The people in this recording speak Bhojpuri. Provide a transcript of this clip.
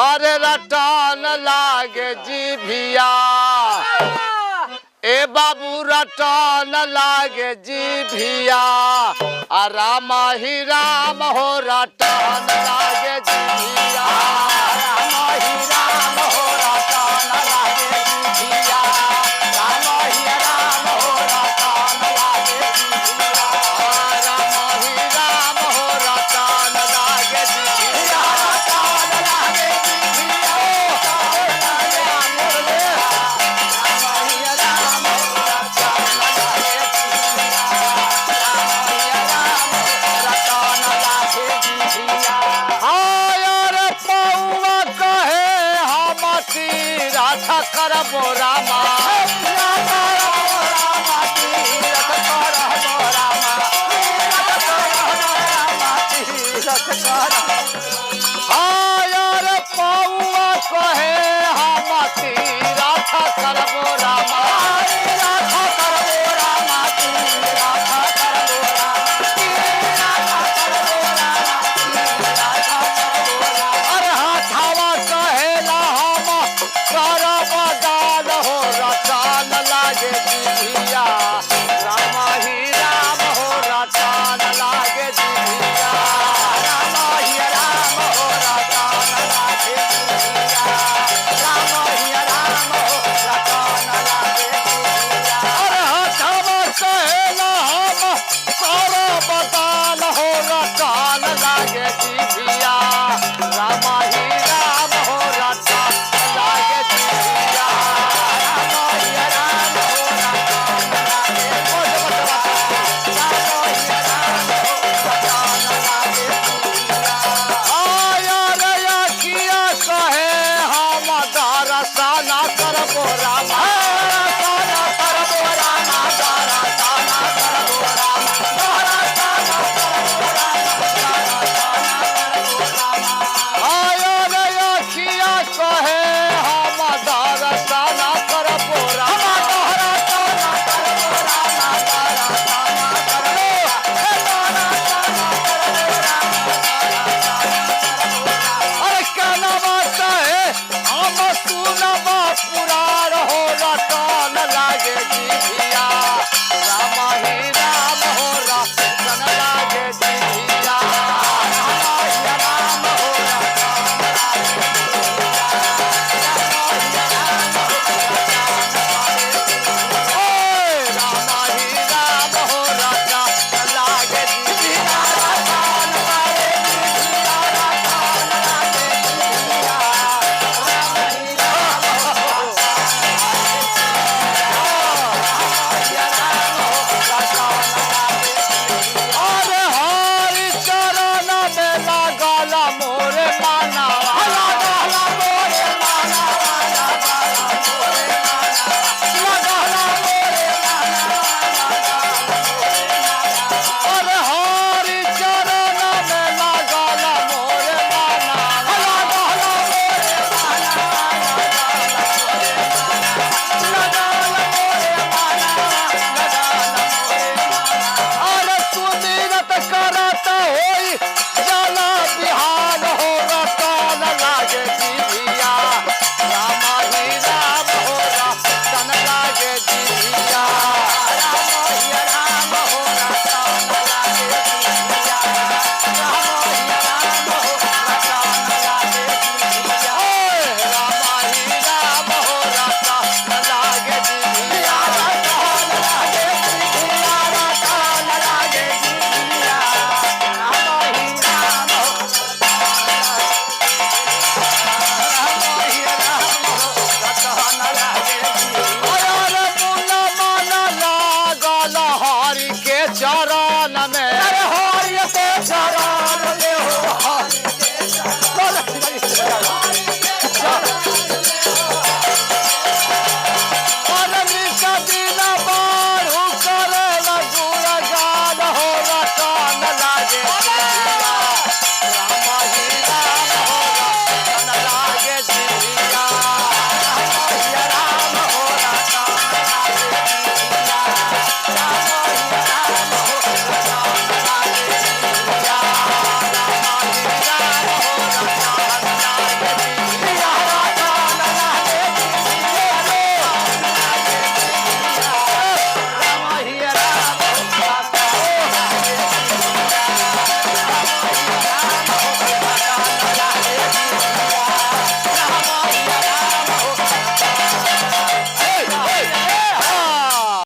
अरे रटन लागे जीभिया ए बाबू रटन लागे जीभिया आ राम ही राम हो रटन लागे जीभिया राम ही राम हो रटन लागे जीभिया राम ही राम हो रटन लागे जीभिया राम ही राम हो रटन लागे जीभिया रटन लागे जीभिया करबो रामा पौआ कहे हम तीरथ करबो रामा अरे हाथावा कहेला हम करब दान हो रतन लागे जीभिया राम ही राम हो रतन लागे जीभिया राम ही राम हो रतन लागे जीभिया राम ही राम हो रतन लागे जीभिया अरे हाथावा कहेला हम करब दान हो रतन लागे जीभिया राम ही राम हो रतन लागे जीभिया राम ही राम हो रतन लागे आया रे किया कहे हम दरसन करबो रामा